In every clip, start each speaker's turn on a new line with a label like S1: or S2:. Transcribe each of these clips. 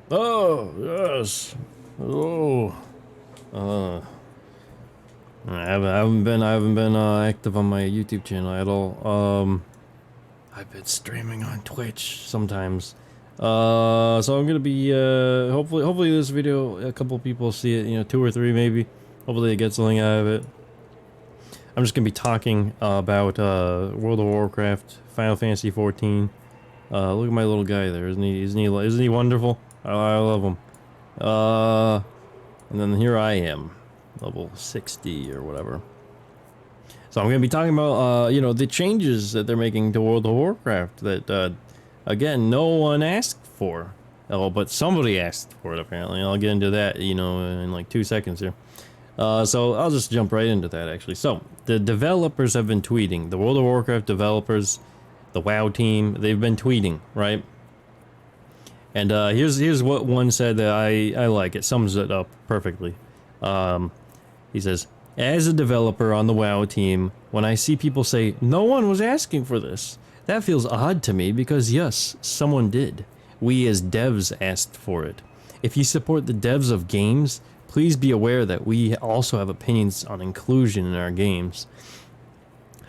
S1: Oh, yes. Oh. Uh, I haven't been active on my YouTube channel at all. I've been streaming on Twitch sometimes. So I'm gonna be, hopefully this video, a couple people see it, 2 or 3 maybe. Hopefully they get something out of it. I'm just gonna be talking about, World of Warcraft, Final Fantasy 14. Look at my little guy there, isn't he wonderful? I love him. And then here I am, level 60 or whatever. So I'm gonna be talking about, the changes that they're making to World of Warcraft that, again, no one asked for. Oh, but somebody asked for it apparently. I'll get into that, in like 2 seconds here. So I'll just jump right into that actually. So the developers have been tweeting. The World of Warcraft developers, the WoW team, they've been tweeting, right? And here's what one said that I like. It sums it up perfectly. He says, as a developer on the WoW team, when I see people say, no one was asking for this, that feels odd to me because yes, someone did. We as devs asked for it. If you support the devs of games, please be aware that we also have opinions on inclusion in our games.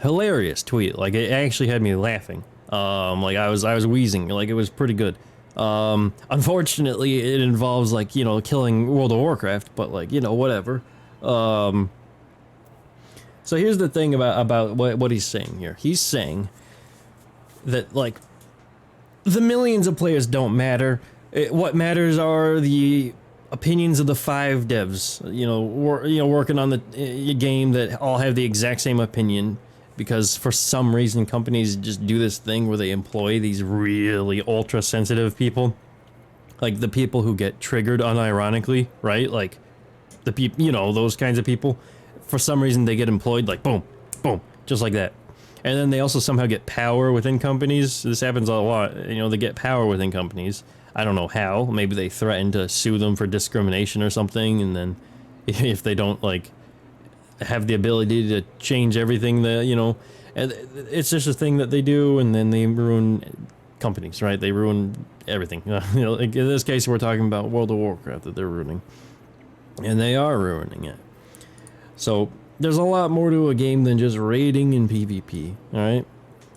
S1: Hilarious tweet. Like, it actually had me laughing. Like I was wheezing. Like, it was pretty good. Unfortunately, it involves, like, killing World of Warcraft, but, like, whatever. So here's the thing about what he's saying here. He's saying that, like, the millions of players don't matter. What matters are the opinions of the 5 devs, working on the game that all have the exact same opinion. Because for some reason companies just do this thing where they employ these really ultra sensitive people. Like the people who get triggered unironically, right? Like the people, those kinds of people. For some reason they get employed like boom, boom, just like that. And then they also somehow get power within companies. This happens a lot, they get power within companies. I don't know how, maybe they threaten to sue them for discrimination or something, and then if they don't, like, have the ability to change everything that, and it's just a thing that they do, and then they ruin companies, right? They ruin everything. Like in this case we're talking about World of Warcraft that they're ruining. And they are ruining it. So there's a lot more to a game than just raiding and PvP, alright?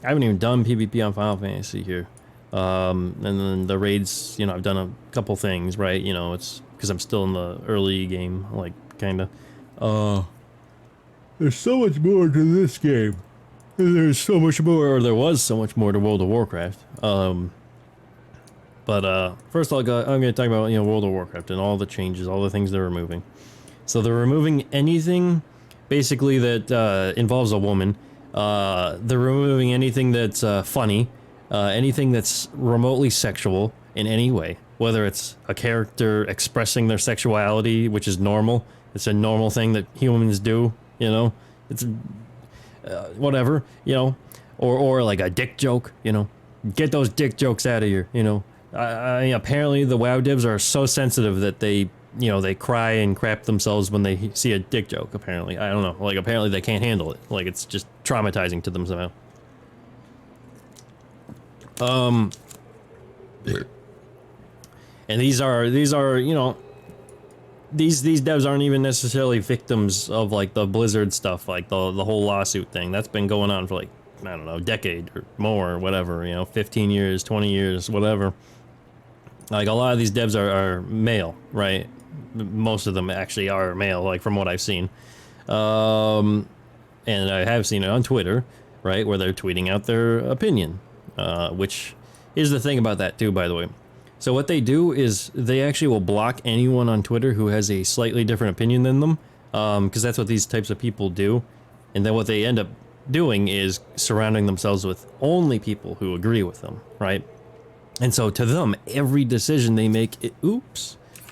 S1: I haven't even done PvP on Final Fantasy here. And then the raids, I've done a couple things, right? It's because I'm still in the early game, like, kinda. There's so much more to this game. There's so much more, or there was so much more to World of Warcraft. But first I'm going to talk about, World of Warcraft and all the changes, all the things they're removing. So they're removing anything, basically, that involves a woman. They're removing anything that's funny, anything that's remotely sexual in any way. Whether it's a character expressing their sexuality, which is normal. It's a normal thing that humans do. It's whatever, or like a dick joke, get those dick jokes out of here, apparently the WoW devs are so sensitive that they cry and crap themselves when they see a dick joke, apparently. I don't know, like, apparently they can't handle it, like, it's just traumatizing to them somehow. And these are, these devs aren't even necessarily victims of, like, the Blizzard stuff, like the whole lawsuit thing. That's been going on for, like, I don't know, a decade or more, or whatever, 15 years, 20 years, whatever. Like, a lot of these devs are male, right? Most of them actually are male, like, from what I've seen. And I have seen it on Twitter, right, where they're tweeting out their opinion. Which is the thing about that, too, by the way. So what they do is they actually will block anyone on Twitter who has a slightly different opinion than them, because that's what these types of people do. And then what they end up doing is surrounding themselves with only people who agree with them, right? And so to them, every decision they make,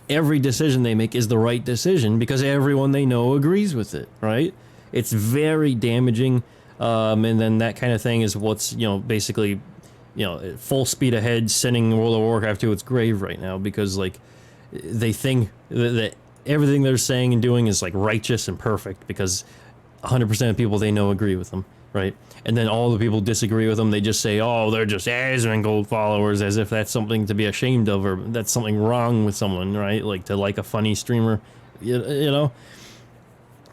S1: every decision they make is the right decision because everyone they know agrees with it, right? It's very damaging, and then that kind of thing is what's, basically, full speed ahead, sending World of Warcraft to its grave right now, because, like, they think that everything they're saying and doing is, like, righteous and perfect because 100% of people they know agree with them. right? And then all the people disagree with them. They just say, oh, they're just Asmongold followers, as if that's something to be ashamed of, or that's something wrong with someone, right? Like, to like a funny streamer, you know?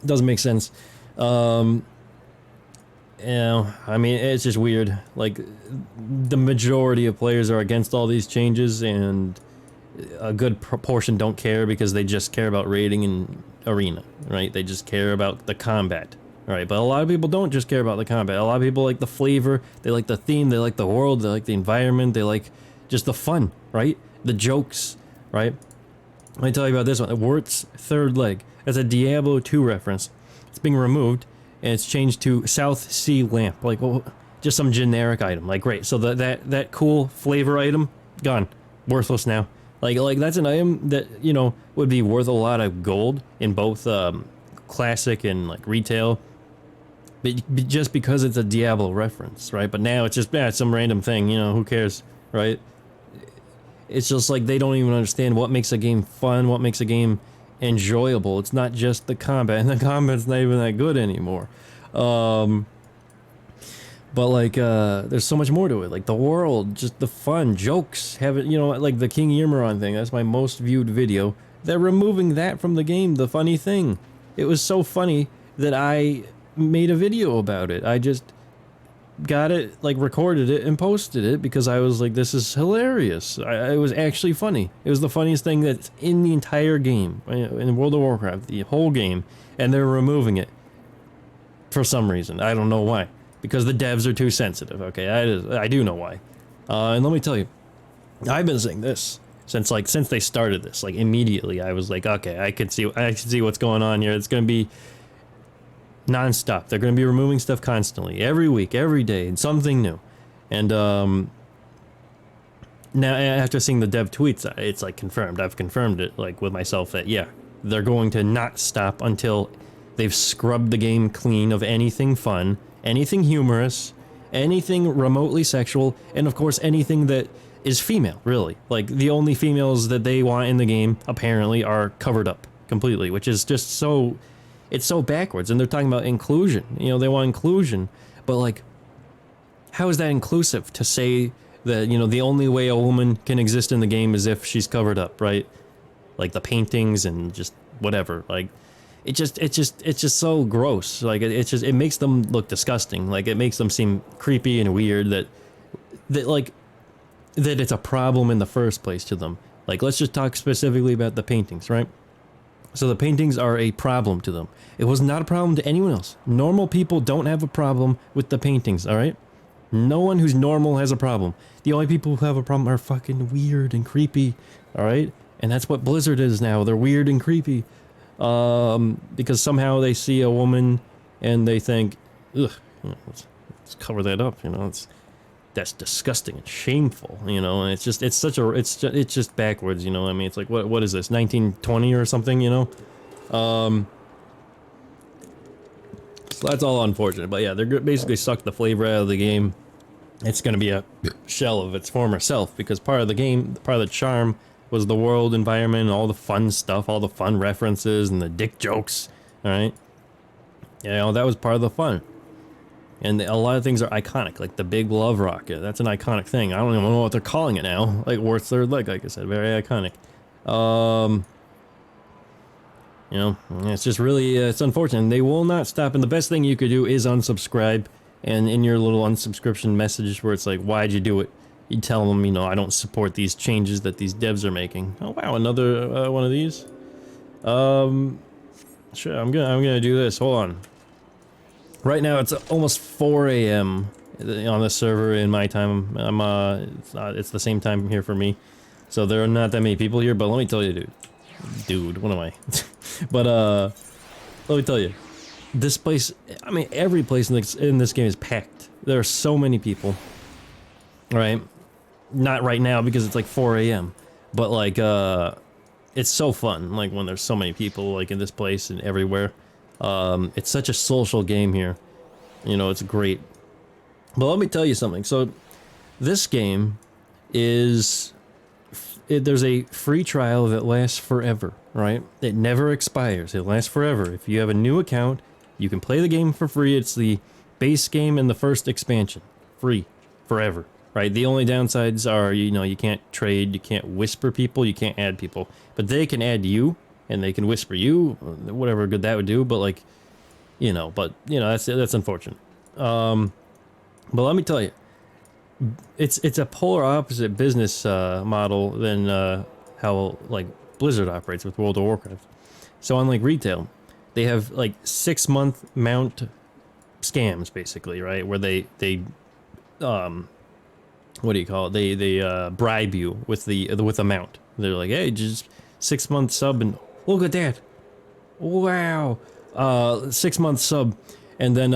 S1: Doesn't make sense. You know, I mean, it's just weird. Like, the majority of players are against all these changes, and a good proportion don't care because they just care about raiding and arena, right? They just care about the combat, right? But a lot of people don't just care about the combat. A lot of people like the flavor, they like the theme, they like the world, they like the environment, they like just the fun, right? The jokes, right? Let me tell you about this one. Wirt's third leg. That's a Diablo 2 reference. It's being removed, and it's changed to South Sea Lamp. Like, well, just some generic item. Like, great. So that cool flavor item, gone. Worthless now. Like that's an item that, you know, would be worth a lot of gold in both classic and like retail, but just because it's a Diablo reference, right? But now it's just it's some random thing, you know, who cares, right? It's just like they don't even understand what makes a game fun, what makes a game enjoyable. It's not just the combat, and the combat's not even that good anymore. But like, there's so much more to it. Like the world, just the fun, jokes, have it, you know, like the King Ymiron thing. That's my most viewed video. They're removing that from the game, the funny thing. It was so funny that I made a video about it. I just got it, like recorded it and posted it because I was like, this is hilarious. It was actually funny. It was the funniest thing that's in the entire game, in World of Warcraft, the whole game, and they're removing it for some reason. I don't know why. Because the devs are too sensitive, okay? I do know why. And let me tell you, I've been saying this since they started this. Like immediately, I was like, okay, I can see what's going on here. It's gonna be non-stop. They're gonna be removing stuff constantly, every week, every day, and something new. And now after seeing the dev tweets, it's like confirmed. I've confirmed it, like with myself, that yeah, they're going to not stop until they've scrubbed the game clean of anything fun, anything humorous, anything remotely sexual, and of course anything that is female, really. Like, the only females that they want in the game, apparently, are covered up completely, which is just so... It's so backwards, and they're talking about inclusion. You know, they want inclusion, but like, how is that inclusive to say that, you know, the only way a woman can exist in the game is if she's covered up, right? Like, the paintings and just whatever, like... It's just so gross. Like it makes them look disgusting. Like it makes them seem creepy and weird that it's a problem in the first place to them. Like, let's just talk specifically about the paintings, right? So the paintings are a problem to them. It was not a problem to anyone else. Normal people don't have a problem with the paintings, all right? No one who's normal has a problem. The only people who have a problem are fucking weird and creepy, all right? And that's what Blizzard is now. They're weird and creepy. Because somehow they see a woman and they think, ugh, you know, let's cover that up, you know, that's disgusting and shameful, you know, and it's just backwards, you know. I mean, it's like, what is this, 1920 or something, you know? So that's all unfortunate, but yeah, they're basically sucked the flavor out of the game. It's gonna be a shell of its former self, because part of the game, part of the charm was the world environment and all the fun stuff, all the fun references and the dick jokes, alright? You know, that was part of the fun. And a lot of things are iconic, like the big love rocket. That's an iconic thing. I don't even know what they're calling it now. Like Wirt's third leg, like I said, very iconic. You know, it's just really, it's unfortunate. They will not stop, and the best thing you could do is unsubscribe, and in your little unsubscription message where it's like, why'd you do it? You tell them, you know, I don't support these changes that these devs are making. Oh wow, another one of these. Sure, I'm gonna do this. Hold on. Right now it's almost 4 a.m. on the server in my time. It's the same time here for me, so there are not that many people here. But let me tell you, dude, what am I? But let me tell you, this place. I mean, every place in this game is packed. There are so many people. All right. Not right now because it's like 4 a.m. But like, it's so fun. Like when there's so many people like in this place and everywhere. It's such a social game here. You know, it's great. But let me tell you something. So this game is, there's a free trial that lasts forever, right? It never expires. It lasts forever. If you have a new account, you can play the game for free. It's the base game and the first expansion, free, forever, right? The only downsides are, you know, you can't trade, you can't whisper people, you can't add people, but they can add you, and they can whisper you, whatever good that would do, but like, you know, that's unfortunate. But let me tell you, it's a polar opposite business model than how like Blizzard operates with World of Warcraft. So unlike retail, they have like 6-month mount scams basically, right? Where they what do you call it? They bribe you with a mount. They're like, hey, just 6-month sub, and look at that, wow, 6-month sub, and then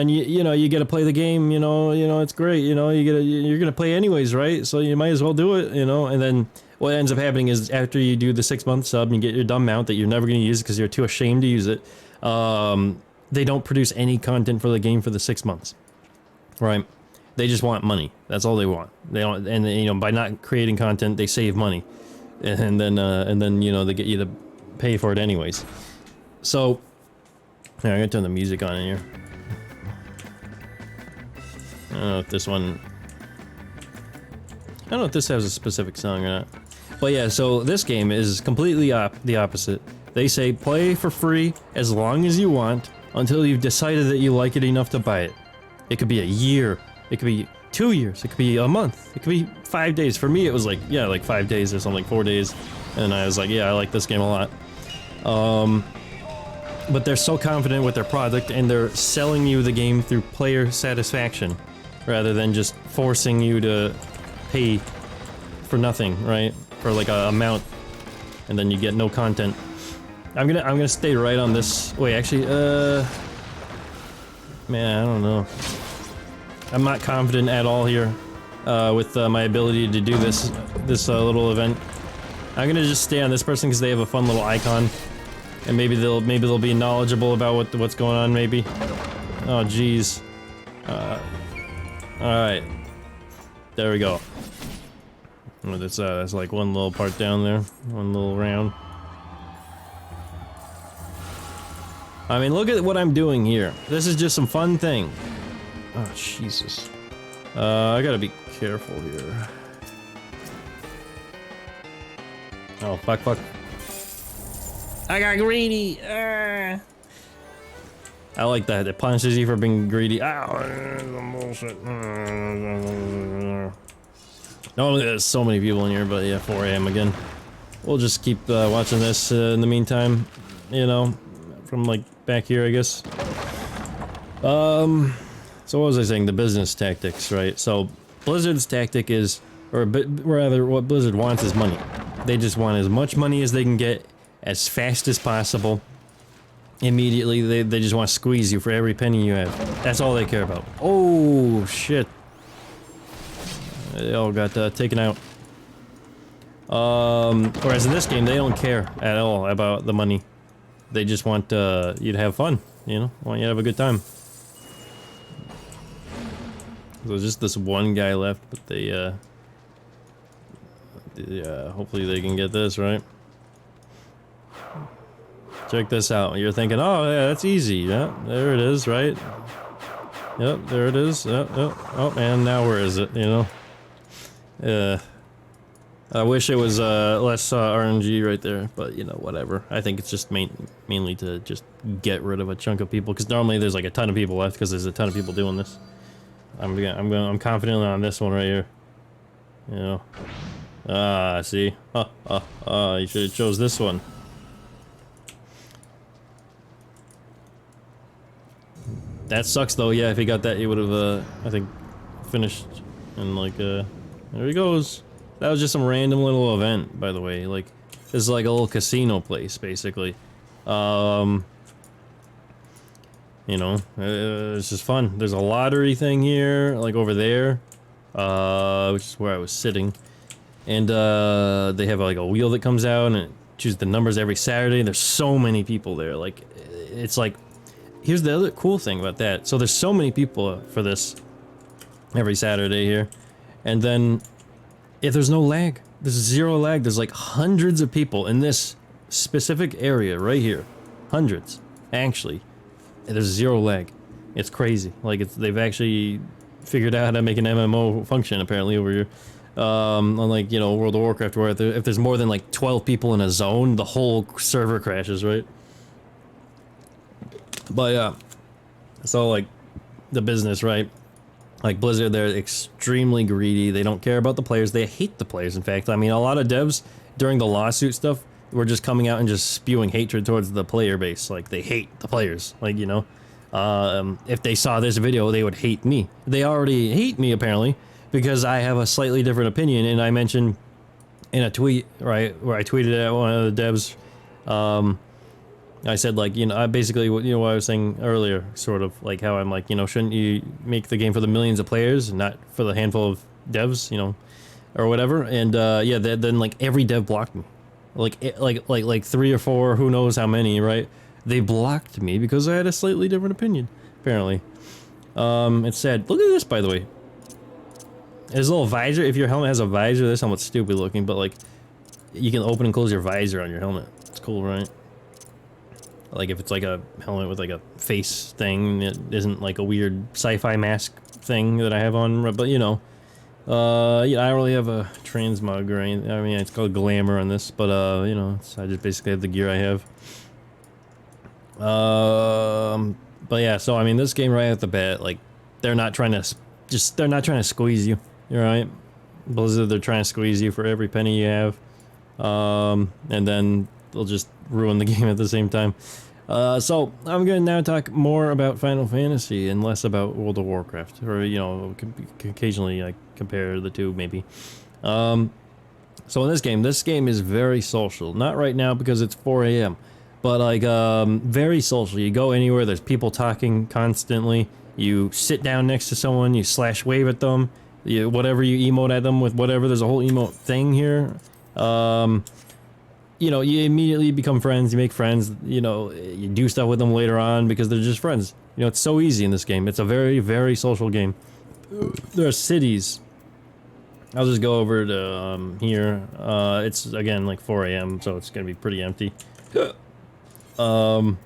S1: you know, you get to play the game, you know it's great, you know, you're gonna play anyways, right? So you might as well do it, you know. And then what ends up happening is after you do the 6-month sub and you get your dumb mount that you're never gonna use because you're too ashamed to use it, they don't produce any content for the game for the 6 months, right? They just want money. That's all they want. They don't, and you know, by not creating content, they save money, and then you know, they get you to pay for it anyways. So, yeah, I'm gonna turn the music on in here. I don't know if this one... I don't know if this has a specific song or not. But yeah, so this game is completely the opposite. They say play for free as long as you want until you've decided that you like it enough to buy it. It could be a year. It could be 2 years. It could be a month. It could be 5 days. For me, it was like, yeah, like 5 days or something, 4 days. And I was like, yeah, I like this game a lot. But they're so confident with their product, and they're selling you the game through player satisfaction, rather than just forcing you to pay for nothing, right? For like a amount, and then you get no content. I'm gonna stay right on this. Wait, actually, man, I don't know. I'm not confident at all here with my ability to do this little event. I'm gonna just stay on this person because they have a fun little icon, and maybe they'll be knowledgeable about what's going on. Maybe. Oh, jeez. Alright. There we go. Oh, that's like one little part down there. One little round. I mean, look at what I'm doing here. This is just some fun thing. Oh, Jesus. I gotta be careful here. Oh, fuck. I got greedy! I like that. It punishes you for being greedy. Ow! Bullshit. Normally there's so many people in here, but yeah, 4 AM again. We'll just keep watching this in the meantime, you know, from like back here, I guess. So what was I saying? The business tactics, right? So Blizzard's tactic is, or rather what Blizzard wants is money. They just want as much money as they can get as fast as possible. Immediately, they just want to squeeze you for every penny you have. That's all they care about. Oh, shit. They all got taken out. Whereas in this game, they don't care at all about the money. They just want you to have fun, you know? Want you to have a good time. There's just this one guy left, but they, hopefully they can get this, right? Check this out. You're thinking, oh yeah, that's easy. Yeah, there it is, right? Yep, there it is. Yep. Oh, and now where is it? You know? I wish it was less RNG right there, but you know, whatever. I think it's just mainly to just get rid of a chunk of people, because normally there's like a ton of people left because there's a ton of people doing this. I'm confident on this one right here. You know? See? You should have chose this one. That sucks though. Yeah, if he got that, he would have, I think, finished. And like, there he goes. That was just some random little event, by the way. Like, this is like a little casino place, basically. You know, it's just fun. There's a lottery thing here, like over there, which is where I was sitting. And they have like a wheel that comes out and it chooses the numbers every Saturday. There's so many people there. Like, it's like, here's the other cool thing about that. So there's so many people for this every Saturday here. And then if there's no lag, there's zero lag. There's like hundreds of people in this specific area right here. Hundreds, actually. And there's zero lag. It's crazy. Like they've actually figured out how to make an MMO function apparently over here. Unlike, you know, World of Warcraft, where if there's more than like 12 people in a zone, the whole server crashes, right? But yeah, so like the business, right? Like Blizzard, they're extremely greedy. They don't care about the players. They hate the players. In fact, I mean, a lot of devs during the lawsuit stuff were just coming out and just spewing hatred towards the player base. Like they hate the players. Like, you know, if they saw this video, they would hate me. They already hate me apparently because I have a slightly different opinion. And I mentioned in a tweet, right, where I tweeted at one of the devs, I said, like, you know, I basically, you know, what I was saying earlier, sort of like how I'm like, you know, shouldn't you make the game for the millions of players and not for the handful of devs, you know, or whatever. And yeah, then like every dev blocked me, like 3 or 4, who knows how many, right? They blocked me because I had a slightly different opinion, apparently. It's sad. Look at this, by the way. There's a little visor. If your helmet has a visor, this helmet's stupid looking, but like, you can open and close your visor on your helmet. It's cool, right? Like if it's like a helmet with like a face thing, it isn't like a weird sci-fi mask thing that I have on, but you know, yeah, I don't really have a transmog or anything. I mean, it's called glamour on this, but you know, I just basically have the gear I have. But yeah, so I mean, this game right at the bat, like, they're not trying to squeeze you, right? Blizzard, they're trying to squeeze you for every penny you have, and then they'll just ruin the game at the same time. So I'm gonna now talk more about Final Fantasy and less about World of Warcraft, or you know, occasionally I compare the two maybe. So in this game is very social. Not right now because it's 4 a.m. But like very social. You go anywhere, there's people talking constantly. You sit down next to someone, you slash wave at them, whatever you emote at them with whatever. There's a whole emote thing here. You know, you immediately become friends, you make friends, you know, you do stuff with them later on because they're just friends. You know, it's so easy in this game. It's a very, very social game. There are cities. I'll just go over to here. It's, again, like 4 a.m., so it's gonna be pretty empty. And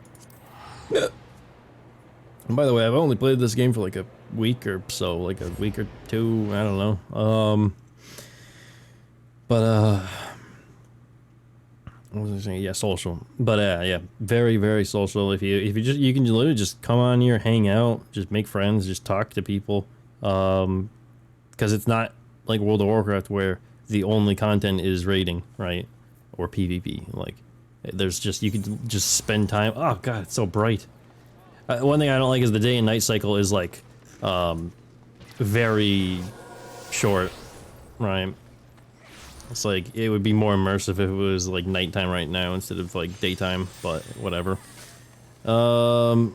S1: by the way, I've only played this game for like a week or so, like a week or two, I don't know. What was I saying? Yeah, social. But yeah, very, very social. If you you can literally just come on here, hang out, just make friends, just talk to people. Because it's not like World of Warcraft where the only content is raiding, right? Or PvP. Like, there's just, you can just spend time. Oh god, it's so bright. One thing I don't like is the day and night cycle is like, very short, right? It's like, it would be more immersive if it was like nighttime right now instead of like daytime, but whatever. But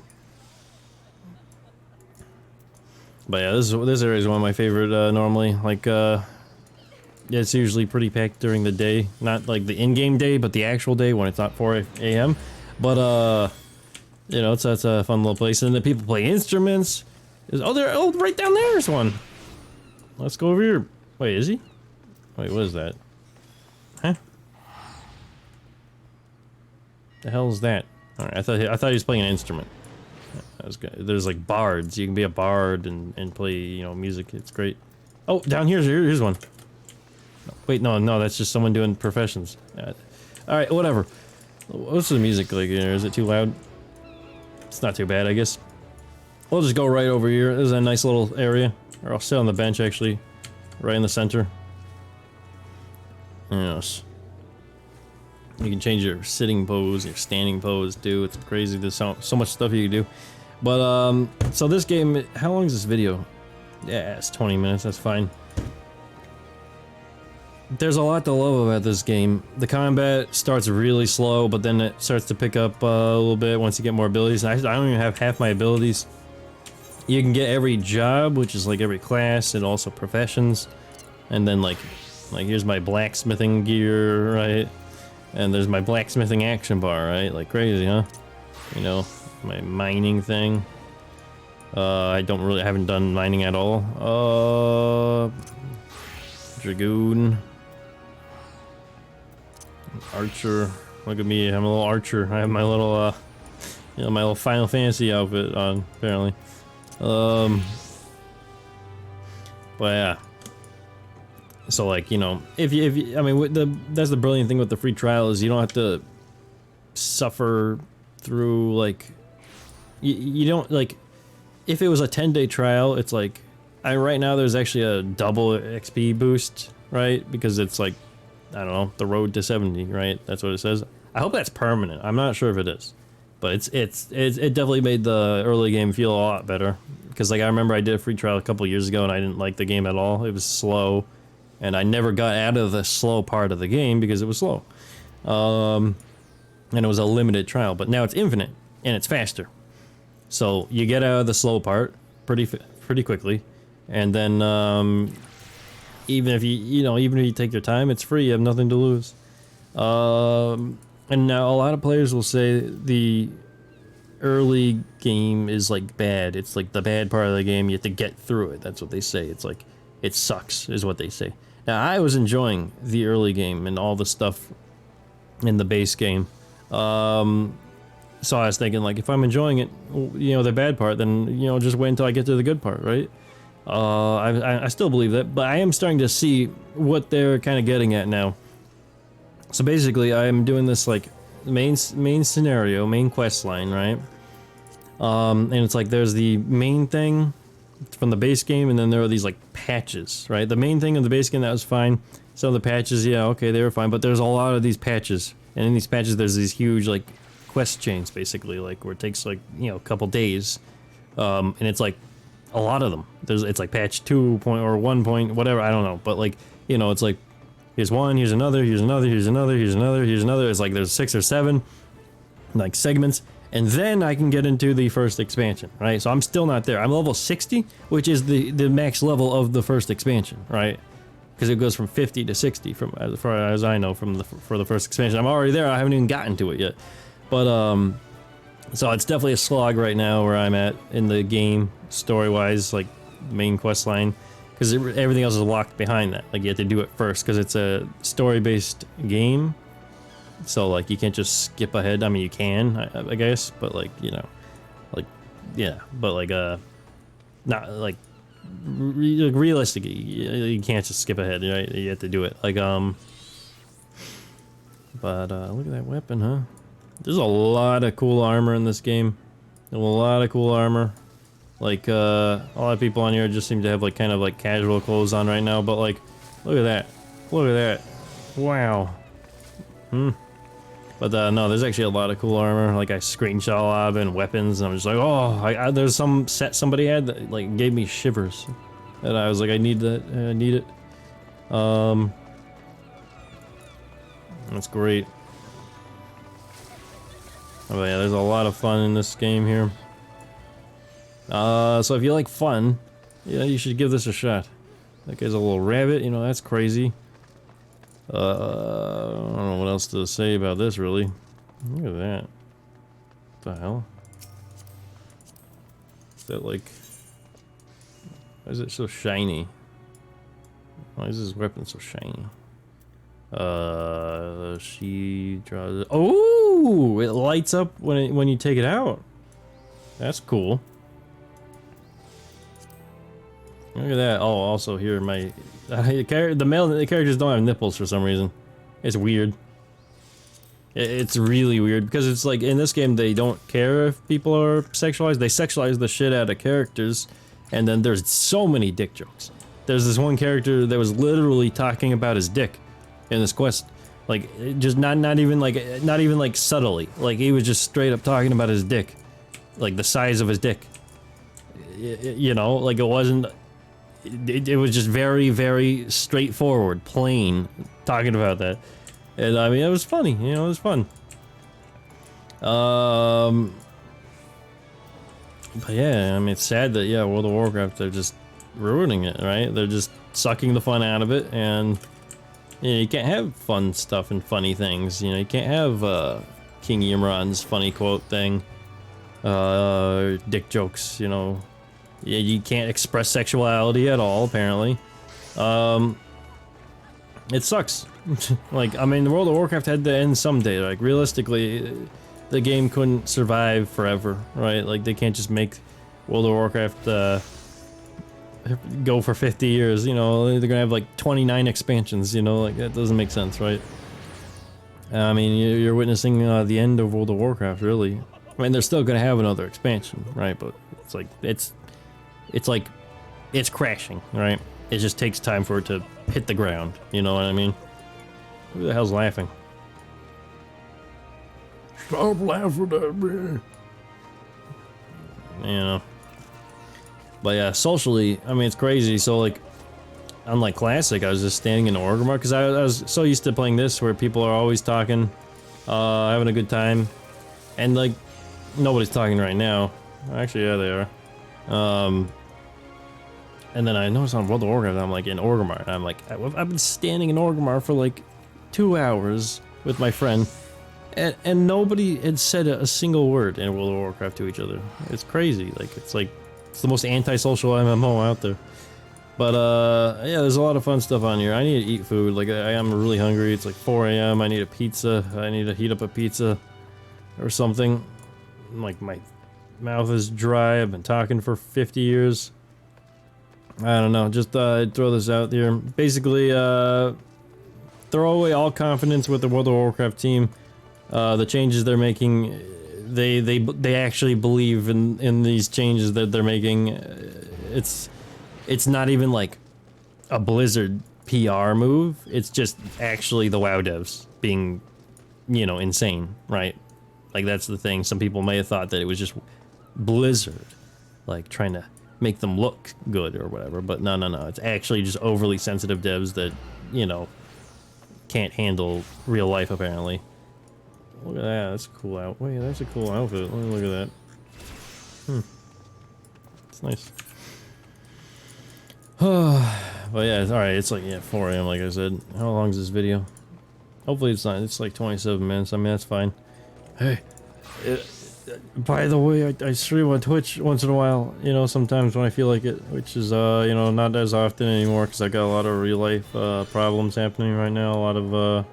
S1: yeah, this area is one of my favorite, normally. Like, yeah, it's usually pretty packed during the day. Not like the in-game day, but the actual day when it's not 4 a.m. But, you know, it's a fun little place. And then people play instruments. Oh, right down there's one. Let's go over here. Wait, is he? Wait, what is that? Huh? The hell is that? Alright, I thought he was playing an instrument. That was good. There's like bards. You can be a bard and play, you know, music. It's great. Oh, down here's one. Wait, no, that's just someone doing professions. Alright, whatever. What's the music like here? Is it too loud? It's not too bad, I guess. We'll just go right over here. There's a nice little area. Or I'll sit on the bench, actually. Right in the center. Yes. You can change your sitting pose, your standing pose, too. It's crazy. There's so much stuff you can do. But, so this game, how long is this video? Yeah, it's 20 minutes, that's fine. There's a lot to love about this game. The combat starts really slow, but then it starts to pick up a little bit once you get more abilities. And I don't even have half my abilities. You can get every job, which is like every class, and also professions. And then like here's my blacksmithing gear, right? And there's my blacksmithing action bar, right? Like crazy, huh? You know, my mining thing. I haven't done mining at all. Dragoon. Archer. Look at me, I'm a little archer. I have my little, you know, my little Final Fantasy outfit on, apparently. But yeah. So like, you know, if you I mean, that's the brilliant thing with the free trial is you don't have to suffer through like, you don't like, if it was a 10-day trial, it's like, right now there's actually a double XP boost, right? Because it's like, I don't know, the road to 70, right? That's what it says. I hope that's permanent. I'm not sure if it is, but it definitely made the early game feel a lot better. Because like I remember I did a free trial a couple years ago and I didn't like the game at all. It was slow, and I never got out of the slow part of the game because it was slow. And it was a limited trial, but now it's infinite and it's faster. So you get out of the slow part pretty quickly, and then even if you take your time, it's free. You have nothing to lose. And now a lot of players will say the early game is like bad. It's like the bad part of the game. You have to get through it. That's what they say. It's like it sucks, is what they say. Now I was enjoying the early game and all the stuff in the base game. So I was thinking, like, if I'm enjoying it, you know, the bad part, then, you know, just wait until I get to the good part, right? I still believe that, but I am starting to see what they're kind of getting at now. So basically, I'm doing this, like, main scenario, main quest line, right? And it's like, there's the main thing from the base game, and then there are these, like, patches, right? The main thing in the base game, that was fine. Some of the patches, yeah, okay, they were fine, but there's a lot of these patches. And in these patches, there's these huge, like, quest chains, basically, like, where it takes, like, you know, a couple days. And it's, like, a lot of them. It's, like, patch 2 point or 1 point, whatever, I don't know. But, like, you know, it's, like, here's one, here's another, here's another, here's another, here's another, here's another. It's, like, there's 6 or 7, like, segments. And then I can get into the first expansion, right? So I'm still not there. I'm level 60, which is the max level of the first expansion, right? Because it goes from 50 to 60, from as far as I know, for the first expansion. I'm already there. I haven't even gotten to it yet. But so it's definitely a slog right now where I'm at in the game, story-wise, like main quest line, because everything else is locked behind that. Like you have to do it first because it's a story-based game. So like you can't just skip ahead. I mean you can, I guess, but like, you know, like, yeah, but like not like realistically, you can't just skip ahead, right? You have to do it. Like but look at that weapon, huh? There's a lot of cool armor in this game. A lot of cool armor. Like, a lot of people on here just seem to have, like, kind of, like, casual clothes on right now, but, like, look at that. Look at that. Wow. But, no, there's actually a lot of cool armor. Like, I screenshot a lot of it and weapons, and I'm just like, oh, there's some set somebody had that, like, gave me shivers. And I was like, I need that. I need it. That's great. Oh yeah, there's a lot of fun in this game here. So if you like fun, yeah, you should give this a shot. That guy's a little rabbit, you know, that's crazy. I don't know what else to say about this, really. Look at that. What the hell? Is that like... Why is it so shiny? Why is this weapon so shiny? She draws. Oh, it lights up when you take it out. That's cool. Look at that. Oh, also here the characters don't have nipples for some reason. It's weird. It's really weird because it's like in this game they don't care if people are sexualized. They sexualize the shit out of characters, and then there's so many dick jokes. There's this one character that was literally talking about his dick in this quest, like just not even like subtly, like he was just straight up talking about his dick, like the size of his dick, you know, like it wasn't, it was just very, very straightforward, plain talking about that. And I mean it was funny, you know, it was fun. But yeah, I mean it's sad that, yeah, World of Warcraft, they're just ruining it, right? They're just sucking the fun out of it, and you know, you can't have fun stuff and funny things. You know, you can't have King Ymiron's funny quote thing, dick jokes. You know, you can't express sexuality at all. Apparently, it sucks. Like, I mean, the World of Warcraft had to end someday. Like, realistically, the game couldn't survive forever, right? Like, they can't just make World of Warcraft go for 50 years, you know, they're gonna have like 29 expansions, you know, like that doesn't make sense, right? I mean, you're witnessing the end of World of Warcraft, really. I mean, they're still gonna have another expansion, right? But it's like, it's crashing, right? It just takes time for it to hit the ground, you know what I mean? Who the hell's laughing? Stop laughing at me. You know. But yeah, socially, I mean, it's crazy. So like, on like Classic, I was just standing in Orgrimmar, because I was so used to playing this where people are always talking, having a good time. And like, nobody's talking right now. Actually, yeah, they are. And then I noticed on World of Warcraft, I'm like in Orgrimmar, and I'm like, I've been standing in Orgrimmar for like 2 hours with my friend, and nobody had said a single word in World of Warcraft to each other. It's crazy. Like, it's the most antisocial MMO out there. But yeah, there's a lot of fun stuff on here. I need to eat food. Like, I am really hungry. It's like 4 a.m. I need a pizza. I need to heat up a pizza or something. Like, my mouth is dry. I've been talking for 50 years. I don't know. Just I'd throw this out there. Basically, throw away all confidence with the World of Warcraft team. The changes they're making, they actually believe in these changes that they're making. It's not even like a Blizzard PR move. It's just actually the WoW devs being, you know, insane, right? Like, that's the thing. Some people may have thought that it was just Blizzard, like, trying to make them look good or whatever, but no. It's actually just overly sensitive devs that, you know, can't handle real life, apparently. Look at that. That's a cool outfit. Wait, that's a cool outfit. Let me look at that. It's nice. But yeah, alright, it's like, yeah, 4 a.m. like I said. How long is this video? Hopefully it's not, it's like 27 minutes. I mean, that's fine. Hey, by the way, I stream on Twitch once in a while, you know, sometimes when I feel like it, which is, you know, not as often anymore, because I got a lot of real life problems happening right now. A lot of,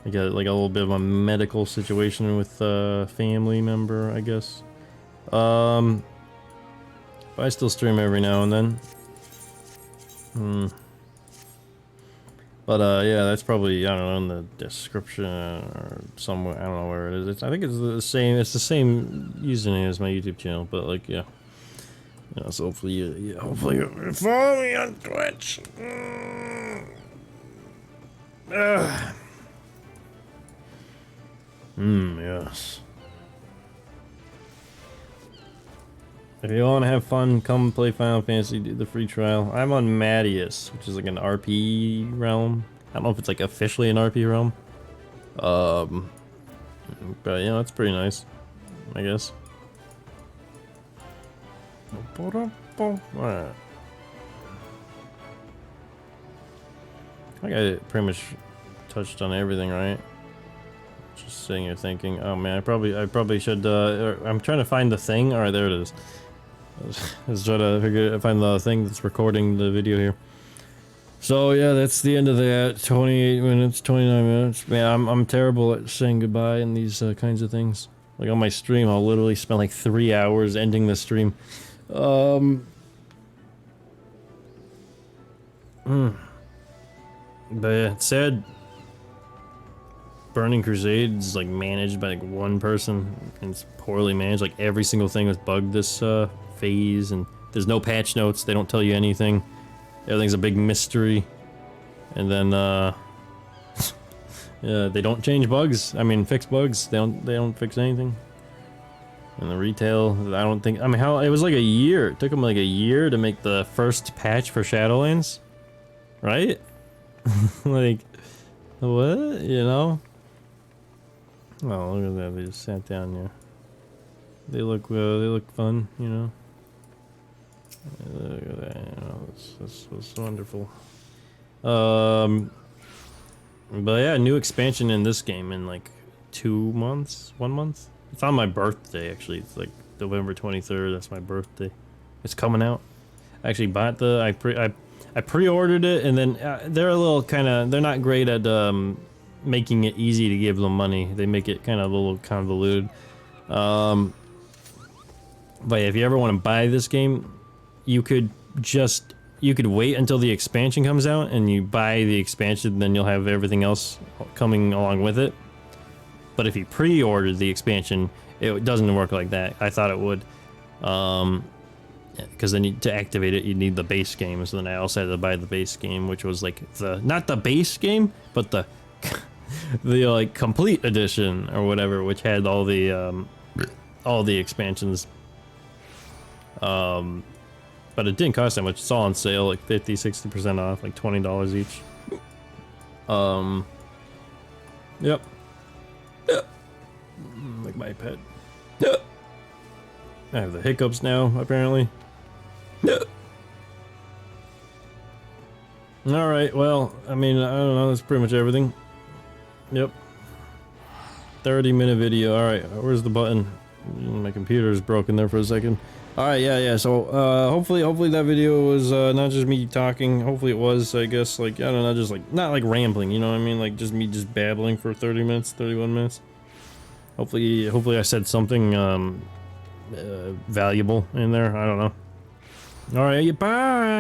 S1: I got like a little bit of a medical situation with a family member, I guess. But I still stream every now and then. But yeah, that's probably, I don't know, in the description or somewhere. I don't know where it is. I think it's the same. It's the same username as my YouTube channel. But like, yeah. So hopefully you follow me on Twitch. Yes. If you want to have fun, come play Final Fantasy, do the free trial. I'm on Mattius, which is like an RP realm. I don't know if it's like officially an RP realm. But yeah, that's pretty nice, I guess. Alright. I think I pretty much touched on everything, right? Just sitting here thinking, oh man, I probably should, I'm trying to find the thing. Alright, there it is. Let's try to find the thing that's recording the video here. So yeah, that's the end of that. 28 minutes, 29 minutes. Man, I'm terrible at saying goodbye in these kinds of things. Like on my stream, I'll literally spend like 3 hours ending the stream. But yeah, it's sad. Burning Crusade is like managed by like one person, and it's poorly managed. Like every single thing was bugged this phase, and there's no patch notes. They don't tell you anything. Everything's a big mystery. And then yeah, they don't change bugs. I mean, fix bugs. They don't fix anything. And the retail, I don't think. I mean, how it was like a year. It took them like a year to make the first patch for Shadowlands, right? Like, what? You know? Oh, look at that! They just sat down here. They look fun, you know. Look at that! You know, that's wonderful. But yeah, new expansion in this game in like 2 months, 1 month. It's on my birthday actually. It's like November 23rd. That's my birthday. It's coming out. I actually bought the I pre-ordered it, and then they're a little kind of, they're not great at making it easy to give them money. They make it kind of a little convoluted. But if you ever want to buy this game, you could wait until the expansion comes out and you buy the expansion, then you'll have everything else coming along with it. But if you pre-ordered the expansion, it doesn't work like that. I thought it would. Because then to activate it, you need the base game. So then I also had to buy the base game, which was like not the base game, but the like complete edition or whatever, which had all the expansions. But it didn't cost that much. It's all on sale, like 50-60% off, like $20 each. Yep. Like my pet. I have the hiccups now, apparently. Alright, well, I mean, I don't know, that's pretty much everything. Yep. 30-minute video. Alright, where's the button? My computer's broken there for a second. Alright, yeah, so, hopefully that video was, not just me talking. Hopefully it was, I guess, like, I don't know, just like, not like rambling, you know what I mean? Like, just me just babbling for 30 minutes, 31 minutes. Hopefully I said something, valuable in there. I don't know. Alright, bye!